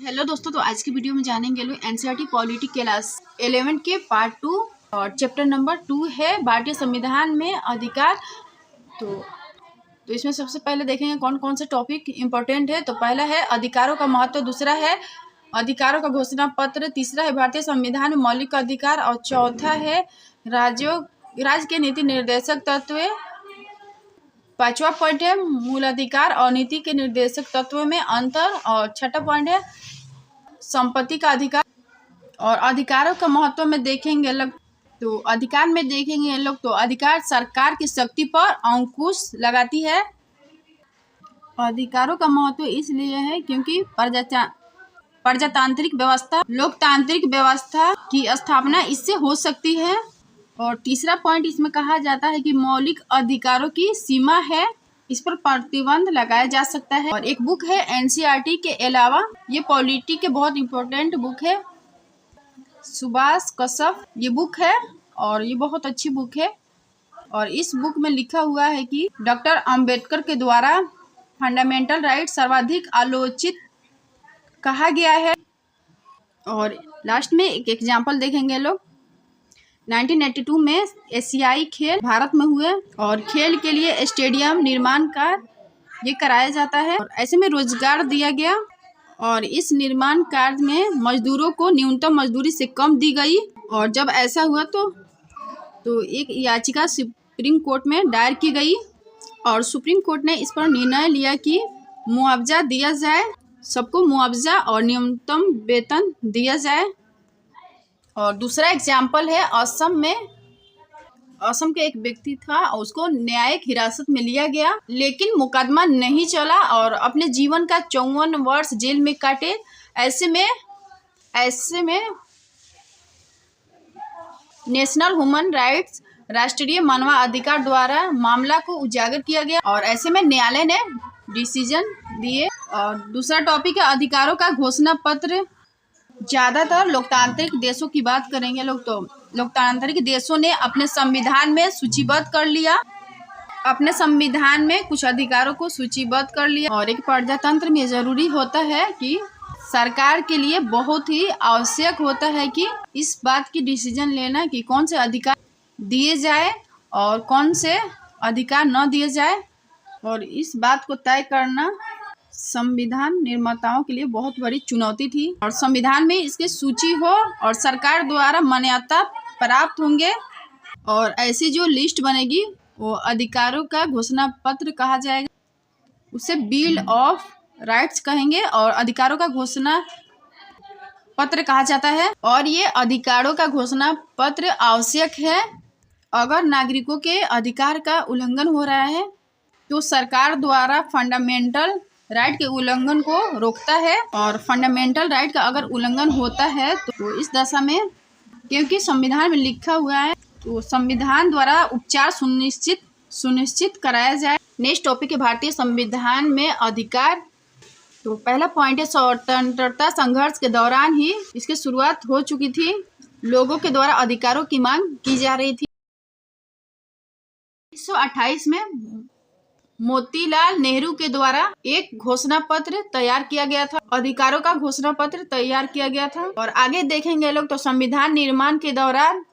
Hello दोस्तों, तो आज की वीडियो में जानेंगे लोग एनसीईआरटी पॉलिटी क्लास 11 के पार्ट 2 और चैप्टर नंबर 2 है भारतीय संविधान में अधिकार। तो इसमें सबसे पहले देखेंगे कौन कौन से टॉपिक इम्पोर्टेंट है। तो पहला है अधिकारों का महत्व, दूसरा है अधिकारों का घोषणा पत्र, तीसरा है भारतीय संविधान में मौलिक अधिकार और चौथा है राज्य के नीति निर्देशक तत्व, पांचवा पॉइंट है मूल अधिकार और नीति के निर्देशक तत्व में अंतर और छठा पॉइंट है संपत्ति का अधिकार। और अधिकारों का महत्व में देखेंगे लोग, तो अधिकार में देखेंगे लोग तो अधिकार सरकार की शक्ति पर अंकुश लगाती है। अधिकारों का महत्व इसलिए है क्योंकि प्रजातांत्रिक व्यवस्था, लोकतांत्रिक व्यवस्था की स्थापना इससे हो सकती है। और तीसरा पॉइंट इसमें कहा जाता है कि मौलिक अधिकारों की सीमा है, इस पर प्रतिबंध लगाया जा सकता है। और एक बुक है एनसीईआरटी के अलावा, ये पॉलिटी के बहुत इंपॉर्टेंट बुक है, सुभाष कश्यप ये बुक है और ये बहुत अच्छी बुक है। और इस बुक में लिखा हुआ है कि डॉक्टर अंबेडकर के द्वारा फंडामेंटल राइट सर्वाधिक आलोचित कहा गया है। और लास्ट में एक एग्जाम्पल देखेंगे लोग, 1982 में एशियाई खेल भारत में हुए और खेल के लिए स्टेडियम निर्माण का ये कराया जाता है और ऐसे में रोजगार दिया गया। और इस निर्माण कार्य में मजदूरों को न्यूनतम मजदूरी से कम दी गई। और जब ऐसा हुआ तो एक याचिका सुप्रीम कोर्ट में दायर की गई और सुप्रीम कोर्ट ने इस पर निर्णय लिया कि मुआवजा दिया जाए, सबको मुआवजा और न्यूनतम वेतन दिया जाए। और दूसरा एग्जाम्पल है असम में, असम के एक व्यक्ति था और उसको न्यायिक हिरासत में लिया गया, लेकिन मुकदमा नहीं चला और अपने जीवन का 54 वर्ष जेल में काटे। ऐसे में नेशनल ह्यूमन राइट्स, राष्ट्रीय मानवाधिकार द्वारा मामला को उजागर किया गया और ऐसे में न्यायालय ने डिसीजन दिए। और दूसरा टॉपिक है अधिकारों का घोषणा पत्र। ज़्यादातर लोकतांत्रिक देशों की बात करेंगे लोग, तो लोकतांत्रिक देशों ने अपने संविधान में सूचीबद्ध कर लिया, अपने संविधान में कुछ अधिकारों को सूचीबद्ध कर लिया। और एक प्रजातंत्र में ज़रूरी होता है कि सरकार के लिए बहुत ही आवश्यक होता है कि इस बात की डिसीजन लेना कि कौन से अधिकार दिए जाए और कौन से अधिकार न दिए जाए। और इस बात को तय करना संविधान निर्माताओं के लिए बहुत बड़ी चुनौती थी। और संविधान में इसकी सूची हो और सरकार द्वारा मान्यता प्राप्त होंगे और ऐसी जो लिस्ट बनेगी वो अधिकारों का घोषणा पत्र कहा जाएगा, उसे बिल ऑफ राइट्स कहेंगे और अधिकारों का घोषणा पत्र कहा जाता है। और ये अधिकारों का घोषणा पत्र आवश्यक है अगर नागरिकों के अधिकार का उल्लंघन हो रहा है तो सरकार द्वारा फंडामेंटल राइट के उल्लंघन को रोकता है। और फंडामेंटल राइट का अगर उल्लंघन होता है तो इस दशा में, क्योंकि संविधान में लिखा हुआ है, तो संविधान द्वारा उपचार सुनिश्चित कराया जाए। नेक्स्ट टॉपिक है भारतीय संविधान में अधिकार। तो पहला पॉइंट है स्वतंत्रता संघर्ष के दौरान ही इसकी शुरुआत हो चुकी थी, लोगों के द्वारा अधिकारों की मांग की जा रही थी। 1928 में मोतीलाल नेहरू के द्वारा एक घोषणा पत्र तैयार किया गया था, अधिकारों का घोषणा पत्र तैयार किया गया था। और आगे देखेंगे लोग तो संविधान निर्माण के दौरान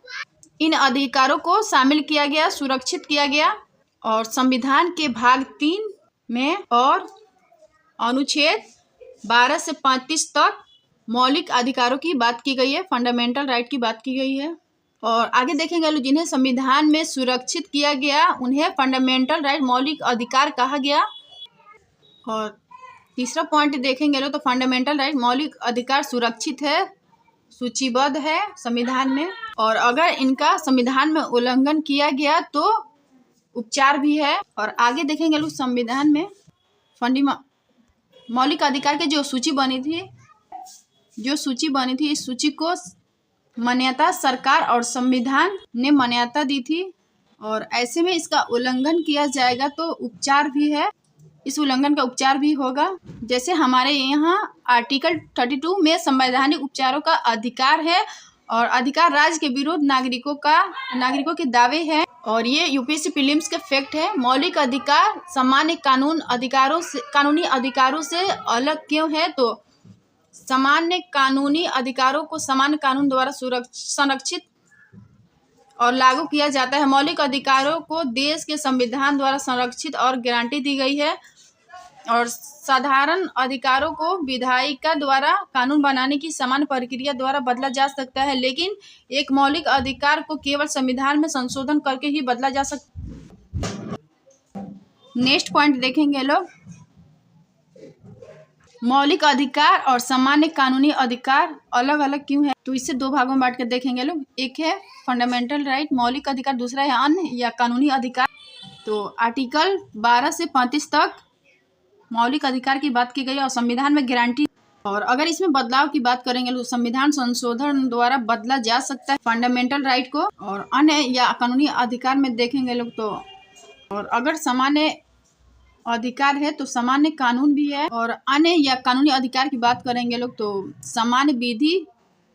इन अधिकारों को शामिल किया गया, सुरक्षित किया गया। और संविधान के भाग 3 में और अनुच्छेद 12 से 35 तक मौलिक अधिकारों की बात की गई है, फंडामेंटल राइट की बात की गई है। और आगे देखेंगे लोग जिन्हें संविधान में सुरक्षित किया गया उन्हें फंडामेंटल राइट, मौलिक अधिकार कहा गया। और तीसरा पॉइंट देखेंगे लोग तो फंडामेंटल राइट, मौलिक अधिकार सुरक्षित है, सूचीबद्ध है संविधान में, और अगर इनका संविधान में उल्लंघन किया गया तो उपचार भी है। और आगे देखेंगे लोग संविधान में मौलिक अधिकार की जो सूची बनी थी, इस सूची को मान्यता सरकार और संविधान ने मान्यता दी थी। और ऐसे में इसका उल्लंघन किया जाएगा तो उपचार भी है, इस उल्लंघन का उपचार भी होगा। जैसे हमारे यहाँ आर्टिकल 32 में संवैधानिक उपचारों का अधिकार है और अधिकार राज्य के विरुद्ध नागरिकों के दावे हैं। और ये यूपीएससी प्रीलिम्स के फैक्ट है। मौलिक अधिकार सामान्य कानूनी अधिकारों से अलग क्यों है? तो सामान्य कानूनी अधिकारों को सामान्य कानून द्वारा संरक्षित और लागू किया जाता है। मौलिक अधिकारों को देश के संविधान द्वारा संरक्षित और गारंटी दी गई है। और साधारण अधिकारों को विधायिका द्वारा कानून बनाने की सामान्य प्रक्रिया द्वारा बदला जा सकता है, लेकिन एक मौलिक अधिकार को केवल संविधान में संशोधन करके ही बदला जा सकता। नेक्स्ट पॉइंट देखेंगे लोग, मौलिक अधिकार और सामान्य कानूनी अधिकार अलग अलग क्यों है। तो इसे दो भागों में बांट कर देखेंगे लोग। एक है फंडामेंटल राइट, मौलिक अधिकार, दूसरा है अन्य या कानूनी अधिकार। तो आर्टिकल 12 से 35 तक मौलिक अधिकार की बात की गई और संविधान में गारंटी। और अगर इसमें बदलाव की बात करेंगे तो संविधान संशोधन द्वारा बदला जा सकता है फंडामेंटल राइट को। और अन्य या कानूनी अधिकार में देखेंगे लोग तो, और अगर सामान्य अधिकार है तो सामान्य कानून भी है। और अन्य या कानूनी अधिकार की बात करेंगे लोग तो सामान्य विधि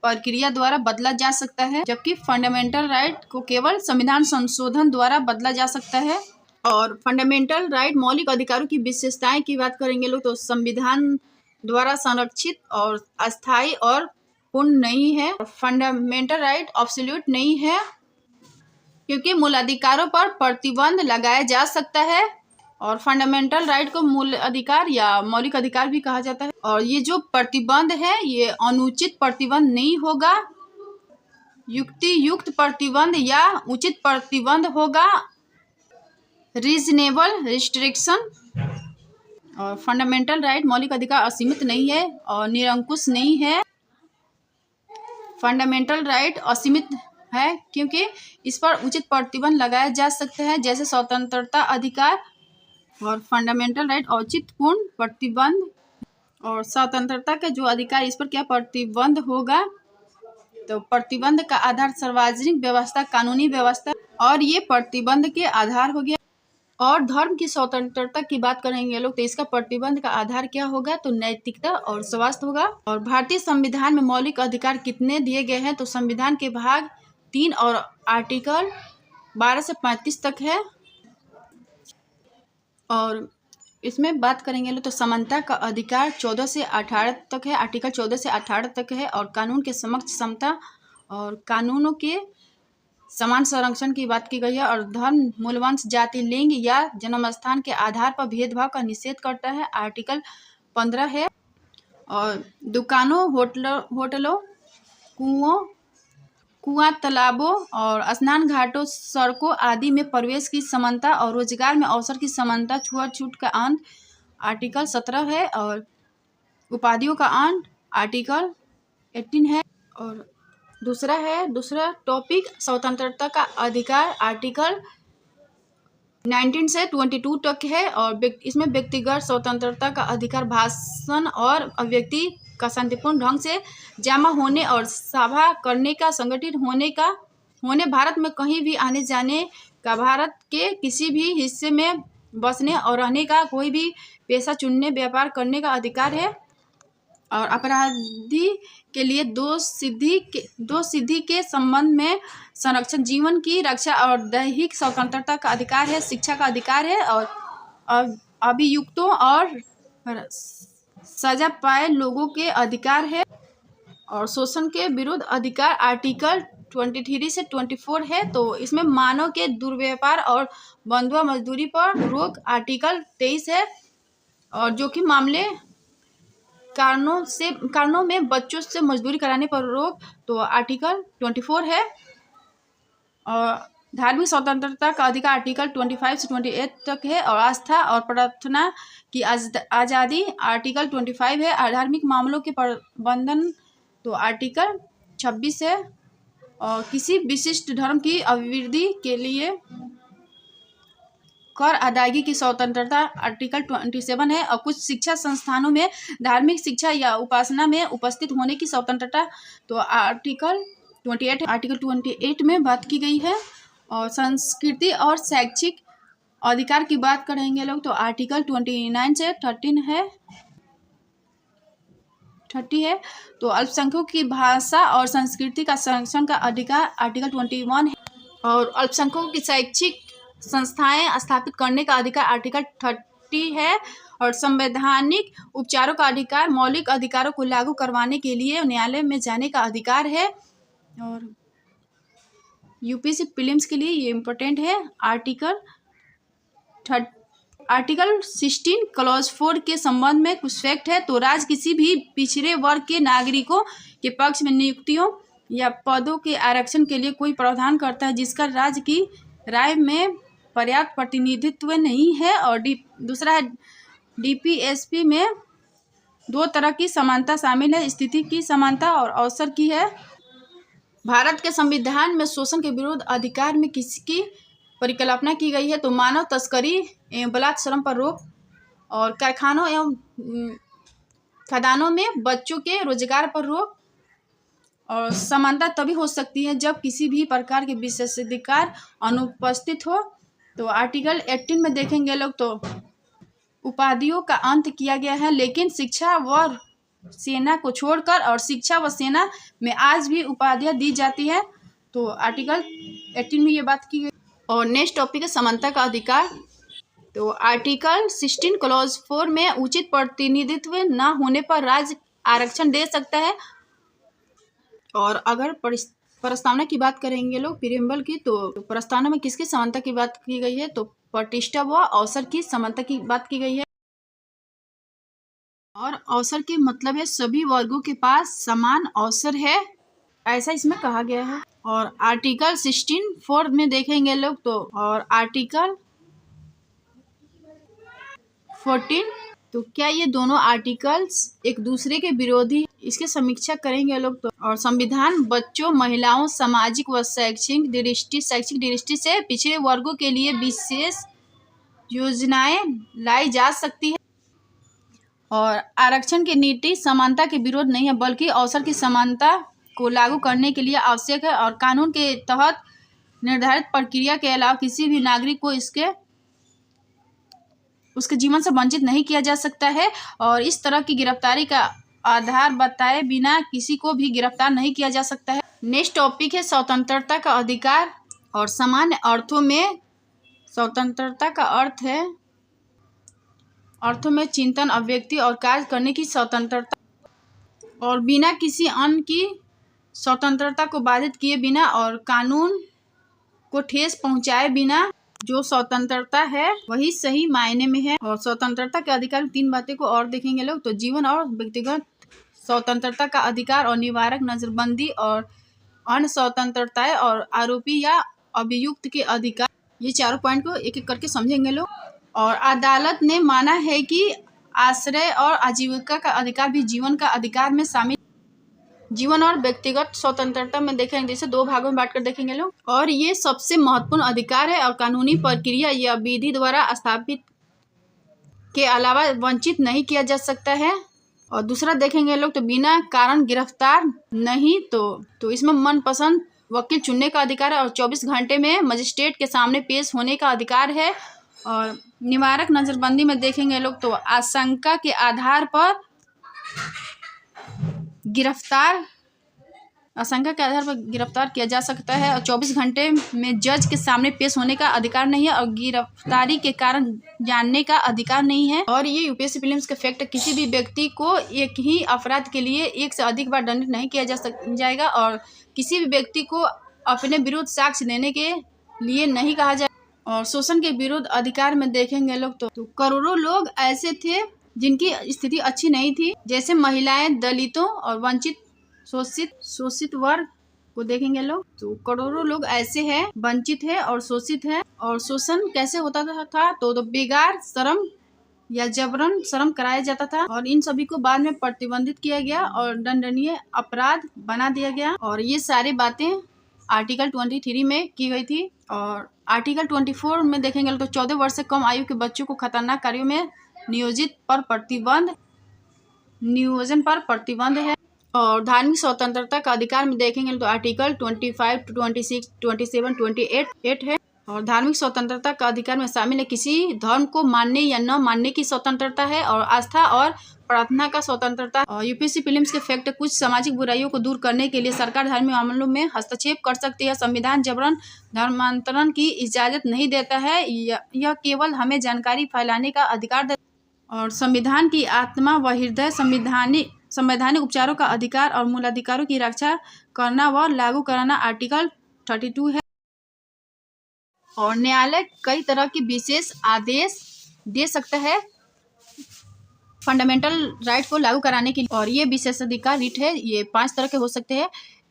प्रक्रिया द्वारा बदला जा सकता है, जबकि फंडामेंटल राइट को केवल संविधान संशोधन द्वारा बदला जा सकता है। और फंडामेंटल राइट मौलिक अधिकारों की विशेषताएं की बात करेंगे लोग तो संविधान द्वारा संरक्षित और अस्थायी और पूर्ण नहीं है। फंडामेंटल राइट एब्सोल्यूट नहीं है, क्योंकि मूल अधिकारों पर प्रतिबंध लगाया जा सकता है। और फंडामेंटल राइट को मूल अधिकार या मौलिक अधिकार भी कहा जाता है। और ये जो प्रतिबंध है ये अनुचित प्रतिबंध नहीं होगा, युक्तियुक्त प्रतिबंध या उचित प्रतिबंध होगा, रीजनेबल रिस्ट्रिक्शन। और फंडामेंटल राइट मौलिक अधिकार असीमित नहीं है और निरंकुश नहीं है। फंडामेंटल राइट असीमित है क्योंकि इस पर उचित प्रतिबंध लगाया जा सकता है, जैसे स्वतंत्रता अधिकार। और फंडामेंटल राइट औचित्यपूर्ण प्रतिबंध और स्वतंत्रता के जो अधिकार, इस पर क्या प्रतिबंध होगा। तो प्रतिबंध का आधार सार्वजनिक व्यवस्था, कानूनी व्यवस्था, और ये प्रतिबंध के आधार हो गया। और धर्म की स्वतंत्रता की बात करेंगे लोग तो इसका प्रतिबंध का आधार क्या होगा, तो नैतिकता और स्वास्थ्य होगा। और भारतीय संविधान में मौलिक अधिकार कितने दिए गए हैं, तो संविधान के भाग 3 और आर्टिकल 12 से 35 तक है। और इसमें बात करेंगे लोग तो समानता का अधिकार 14 से 18 तक है, आर्टिकल 14 से 18 तक है। और कानून के समक्ष समता और कानूनों के समान संरक्षण की बात की गई है। और धर्म, मूलवंश, जाति, लिंग या जन्म स्थान के आधार पर भेदभाव का निषेध करता है, आर्टिकल 15 है। और दुकानों, होटलों, कुआं, तालाबों और स्नान घाटों, सड़कों आदि में प्रवेश की समानता और रोजगार में अवसर की समानता, छूट का अंत, आर्टिकल 17 है। और उपाधियों का अंत, आर्टिकल 18 है। और दूसरा टॉपिक स्वतंत्रता का अधिकार, आर्टिकल 19 से 22 तक है। और इसमें व्यक्तिगत स्वतंत्रता का अधिकार, भाषण और अभिव्यक्ति का शांतिपूर्ण ढंग से जमा होने और सभा करने का, संगठित होने, भारत में कहीं भी आने जाने का, भारत के किसी भी हिस्से में बसने और रहने का, कोई भी पेशा चुनने, व्यापार करने का अधिकार है। और अपराधी के लिए दो सिद्धि के संबंध में संरक्षण, जीवन की रक्षा और दैहिक स्वतंत्रता का अधिकार है, शिक्षा का अधिकार है। और अभियुक्तों और सजा पाए लोगों के अधिकार है। और शोषण के विरुद्ध अधिकार, आर्टिकल 23 से 24 है। तो इसमें मानव के दुर्व्यवहार और बंधुआ मजदूरी पर रोक, आर्टिकल 23 है। और जो कि मामले कारणों में बच्चों से मजदूरी कराने पर रोक, तो आर्टिकल 24 है। और धार्मिक स्वतंत्रता का अधिकार, आर्टिकल 25 से 28 तक है। और आस्था और प्रार्थना की आज़ादी, आर्टिकल 25 है। और धार्मिक मामलों के प्रबंधन, तो आर्टिकल 26 है। और किसी विशिष्ट धर्म की अभिवृद्धि के लिए कर अदायगी की स्वतंत्रता, आर्टिकल 27 है। और कुछ शिक्षा संस्थानों में धार्मिक शिक्षा या उपासना में उपस्थित होने की स्वतंत्रता, तो आर्टिकल 28 आर्टिकल 28 में बात की गई है। और संस्कृति और शैक्षिक अधिकार की बात करेंगे लोग तो आर्टिकल 29 से 30 है। तो अल्पसंख्यकों की भाषा और संस्कृति का संरक्षण का अधिकार, आर्टिकल 21 है। और अल्पसंख्यकों की शैक्षिक संस्थाएं स्थापित करने का अधिकार, आर्टिकल 30 है। और संवैधानिक उपचारों का अधिकार, मौलिक अधिकारों को लागू करवाने के लिए न्यायालय में जाने का अधिकार है। और यूपीएससी प्रीलिम्स के लिए ये इम्पोर्टेंट है। आर्टिकल 16 क्लॉज 4 के संबंध में कुछ फैक्ट है। तो राज्य किसी भी पिछड़े वर्ग के नागरिकों के पक्ष में नियुक्तियों या पदों के आरक्षण के लिए कोई प्रावधान करता है जिसका राज्य की राय में पर्याप्त प्रतिनिधित्व नहीं है। और दूसरा है डीपीएसपी में 2 तरह की समानता शामिल है, स्थिति की समानता और अवसर की है। भारत के संविधान में शोषण के विरुद्ध अधिकार में किसकी परिकल्पना की गई है? तो मानव तस्करी एवं बलात्कार श्रम पर रोक और कारखानों एवं खदानों में बच्चों के रोजगार पर रोक। और समानता तभी हो सकती है जब किसी भी प्रकार के विशेषाधिकार अनुपस्थित हो। तो आर्टिकल 18 में देखेंगे लोग तो उपाधियों का अंत किया गया है, लेकिन शिक्षा व सेना को छोड़कर और शिक्षा व सेना में आज भी उपाधियां दी जाती है। तो आर्टिकल 18 में ये बात की गई। और नेक्स्ट टॉपिक है समानता का अधिकार। तो आर्टिकल 16 क्लॉज 4 में उचित प्रतिनिधित्व न होने पर राज्य आरक्षण दे सकता है। और अगर प्रस्तावना की बात करेंगे लोग प्रीएम्बल की, तो प्रस्तावना में किसकी समानता की बात की गई है? तो प्रतिष्ठा व अवसर की समानता की बात की गई है। और अवसर के मतलब है सभी वर्गों के पास समान अवसर है, ऐसा इसमें कहा गया है। और आर्टिकल 16(4) में देखेंगे लोग तो, और आर्टिकल 14, तो क्या ये दोनों आर्टिकल्स एक दूसरे के विरोधी? इसके समीक्षा करेंगे लोग तो। और संविधान बच्चों, महिलाओं, सामाजिक व शैक्षिक दृष्टि से पिछड़े वर्गों के लिए विशेष योजनाएं लाई जा सकती है। और आरक्षण की नीति समानता के विरोध नहीं है, बल्कि अवसर की समानता को लागू करने के लिए आवश्यक है। और कानून के तहत निर्धारित प्रक्रिया के अलावा किसी भी नागरिक को उसके जीवन से वंचित नहीं किया जा सकता है। और इस तरह की गिरफ्तारी का आधार बताए बिना किसी को भी गिरफ्तार नहीं किया जा सकता है। नेक्स्ट टॉपिक है स्वतंत्रता का अधिकार। और सामान्य अर्थों में स्वतंत्रता का अर्थों में चिंतन, अभिव्यक्ति और कार्य करने की स्वतंत्रता, और बिना किसी अन्य की स्वतंत्रता को बाधित किए बिना और कानून को ठेस पहुंचाए बिना जो स्वतंत्रता है वही सही मायने में है। और स्वतंत्रता के अधिकार में 3 बातें को और देखेंगे लोग तो जीवन और व्यक्तिगत स्वतंत्रता का अधिकार, और निवारक नजरबंदी और अन्य स्वतंत्रताएं, और आरोपी या अभियुक्त के अधिकार। ये चारों पॉइंट को एक एक करके समझेंगे लोग। और अदालत ने माना है कि आश्रय और आजीविका का अधिकार भी जीवन का अधिकार में शामिल। जीवन और व्यक्तिगत स्वतंत्रता में देखेंगे, जैसे 2 भागों में बांटकर देखेंगे लोग। और ये सबसे महत्वपूर्ण अधिकार है और कानूनी प्रक्रिया या विधि द्वारा स्थापित के अलावा वंचित नहीं किया जा सकता है। और दूसरा देखेंगे लोग तो बिना कारण गिरफ्तार नहीं, तो इसमें मनपसंद वकील चुनने का अधिकार है। और 24 घंटे में मजिस्ट्रेट के सामने पेश होने का अधिकार है। और निवारक नजरबंदी में देखेंगे लोग तो आशंका के आधार पर गिरफ्तार किया जा सकता है। और 24 घंटे में जज के सामने पेश होने का अधिकार नहीं है। और गिरफ्तारी के कारण जानने का अधिकार नहीं है। और ये यूपीएससी प्रीलिम्स का फैक्ट है, किसी भी व्यक्ति को एक ही अपराध के लिए 1 से अधिक बार दंडित नहीं किया जाएगा। और किसी भी व्यक्ति को अपने विरुद्ध साक्ष्य देने के लिए नहीं कहा जाए। और शोषण के विरुद्ध अधिकार में देखेंगे लोग तो करोड़ों लोग ऐसे थे जिनकी स्थिति अच्छी नहीं थी, जैसे महिलाएं, दलितों और वंचित शोषित वर्ग को देखेंगे लोग तो करोड़ों लोग ऐसे हैं, वंचित है और शोषित है। और शोषण कैसे होता था? तो बेगार श्रम या जबरन श्रम कराया जाता था। और इन सभी को बाद में प्रतिबंधित किया गया और दंडनीय अपराध बना दिया गया। और ये सारी बातें आर्टिकल 23 में की गई थी। और आर्टिकल 24 में देखेंगे तो 14 वर्ष से कम आयु के बच्चों को खतरनाक कार्यों में नियोजन पर प्रतिबंध है। और धार्मिक स्वतंत्रता का अधिकार में देखेंगे तो आर्टिकल 25, 26, 27, 28 है। और धार्मिक स्वतंत्रता का अधिकार में शामिल है किसी धर्म को मानने या न मानने की स्वतंत्रता है। और आस्था और प्रार्थना का स्वतंत्रता। और यूपीएससी प्रीलिम्स के फैक्ट, कुछ सामाजिक बुराइयों को दूर करने के लिए सरकार धार्मिक मामलों में हस्तक्षेप कर सकती है। संविधान जबरन धर्मांतरण की इजाजत नहीं देता है, यह केवल हमें जानकारी फैलाने का अधिकार देता है। और संविधान की आत्मा व हृदय संवैधानिक उपचारों का अधिकार और मूलाधिकारों की रक्षा करना व लागू कराना आर्टिकल 32 है। और न्यायालय कई तरह के विशेष आदेश दे सकता है फंडामेंटल राइट को लागू कराने के लिए। और ये विशेषाधिकार रिट है, ये 5 तरह के हो सकते हैं,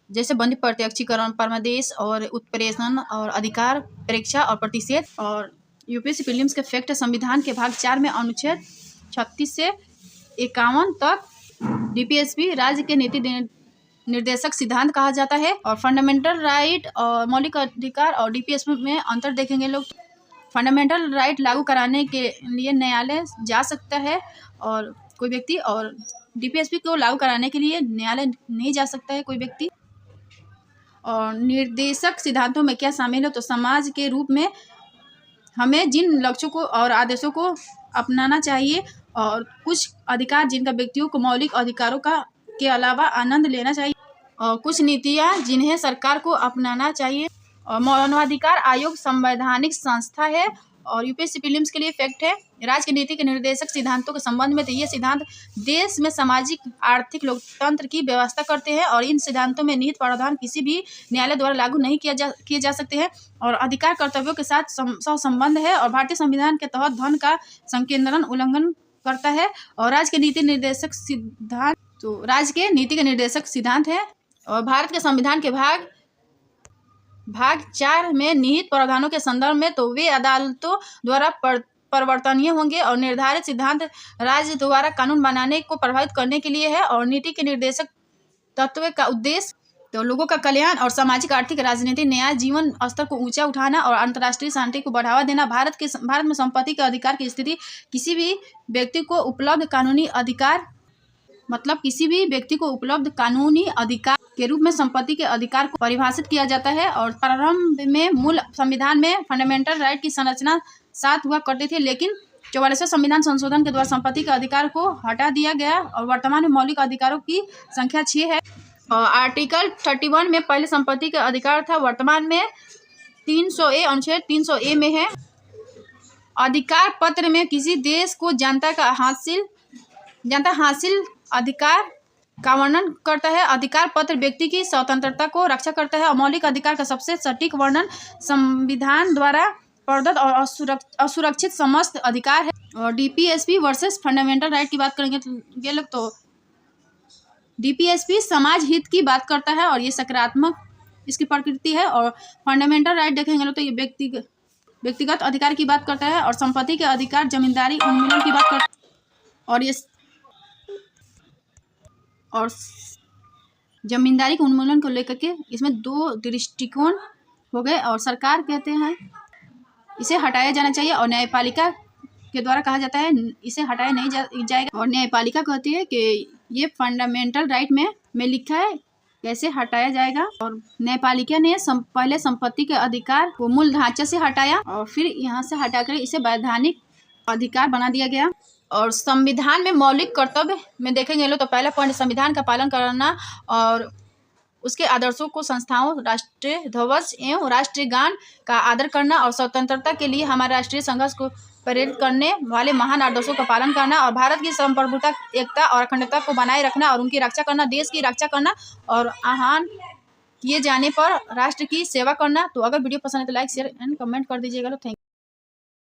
जैसे बंद प्रत्यक्षीकरण, परमादेश और उत्प्रेषण और अधिकार परीक्षा और प्रतिषेध। और यूपीएससी प्रीलिम्स के फैक्ट संविधान के भाग 4 में अनुच्छेद 36 से 51 तक डीपीएसपी राज्य के नीति निर्देशक सिद्धांत कहा जाता है। और फंडामेंटल राइट और मौलिक अधिकार और डीपीएसपी में अंतर देखेंगे लोग। फंडामेंटल राइट लागू कराने के लिए न्यायालय जा सकता है और कोई व्यक्ति, और डीपीएसपी को लागू कराने के लिए न्यायालय नहीं जा सकता है कोई व्यक्ति। और निर्देशक सिद्धांतों में क्या शामिल है, तो समाज के रूप में हमें जिन लक्ष्यों को और आदेशों को अपनाना चाहिए और कुछ अधिकार जिनका व्यक्तियों को मौलिक अधिकारों के अलावा आनंद लेना चाहिए, और कुछ नीतियाँ जिन्हें सरकार को अपनाना चाहिए। और मानवाधिकार आयोग संवैधानिक संस्था है। और यूपीएससी प्रीलिम्स के लिए फैक्ट है, राज्य की नीति के निर्देशक सिद्धांतों के संबंध में तो ये सिद्धांत देश में सामाजिक आर्थिक लोकतंत्र की व्यवस्था करते हैं और इन सिद्धांतों में निहित प्रावधान किसी भी न्यायालय द्वारा लागू नहीं किए जा सकते हैं और अधिकार कर्तव्यों के साथ सहसंबंध है। और भारतीय संविधान के तहत धन का संकेंद्रण उल्लंघन करता है। और राज्य के नीति निर्देशक सिद्धांत, तो राज्य के नीति के निर्देशक सिद्धांत है। और भारत के संविधान के भाग 4 में निहित प्रावधानों के संदर्भ में तो वे अदालतों द्वारा परिवर्तनीय होंगे और निर्धारित सिद्धांत राज्य द्वारा कानून बनाने को प्रभावित करने के लिए है। और नीति के निर्देशक तत्व का उद्देश्य तो लोगों का कल्याण और सामाजिक, आर्थिक, राजनीतिक न्याय, जीवन स्तर को ऊंचा उठाना और अंतर्राष्ट्रीय शांति को बढ़ावा देना। भारत में संपत्ति के अधिकार की स्थिति किसी भी व्यक्ति को उपलब्ध कानूनी अधिकार, मतलब किसी भी व्यक्ति को उपलब्ध कानूनी अधिकार के रूप में संपत्ति के अधिकार को परिभाषित किया जाता है। और प्रारंभ में मूल संविधान में फंडामेंटल राइट की संरचना 7 हुआ करती थी, लेकिन 44वें संविधान संशोधन के द्वारा संपत्ति के अधिकार को हटा दिया गया और वर्तमान में मौलिक अधिकारों की संख्या 6 है। और आर्टिकल 31 में पहले संपत्ति का अधिकार था, वर्तमान में 300A अनुच्छेद 300A में है। अधिकार पत्र में किसी देश को जनता हासिल अधिकार का वर्णन करता है। अधिकार पत्र व्यक्ति की स्वतंत्रता को रक्षा करता है और मौलिक अधिकार का सबसे सटीक वर्णन संविधान द्वारा प्रदत्त और असुरक्षित समस्त अधिकार है। और डीपीएसपी वर्सेस फंडामेंटल राइट की बात करेंगे तो ये लोग, तो डीपीएसपी समाज हित की बात करता है और ये सकारात्मक इसकी प्रकृति है। और फंडामेंटल राइट देखेंगे तो ये व्यक्तिगत अधिकार की बात करता है और संपत्ति के अधिकार, जमींदारी उन्मूलन की बात करता है। और जमींदारी के उन्मूलन को लेकर के इसमें 2 दृष्टिकोण हो गए। और सरकार कहते हैं इसे हटाया जाना चाहिए और न्यायपालिका के द्वारा कहा जाता है इसे हटाया नहीं जाएगा। और न्यायपालिका कहती है कि ये फंडामेंटल राइट में लिखा है कैसे हटाया जाएगा। और न्यायपालिका ने पहले संपत्ति के अधिकार को मूल ढांचे से हटाया और फिर यहाँ से हटाकर इसे वैधानिक अधिकार बना दिया गया। और संविधान में मौलिक कर्तव्य में देखेंगे लोग तो पहला पॉइंट संविधान का पालन करना और उसके आदर्शों को, संस्थाओं, राष्ट्रीय ध्वज एवं राष्ट्रीय गान का आदर करना और स्वतंत्रता के लिए हमारे राष्ट्रीय संघर्ष को प्रेरित करने वाले महान आदर्शों का पालन करना और भारत की संप्रभुता, एकता और अखंडता को बनाए रखना और उनकी रक्षा करना, देश की रक्षा करना और आह्वान किए जाने पर राष्ट्र की सेवा करना। तो अगर वीडियो पसंद है तो लाइक, शेयर एंड कमेंट कर दीजिएगा। Thank you.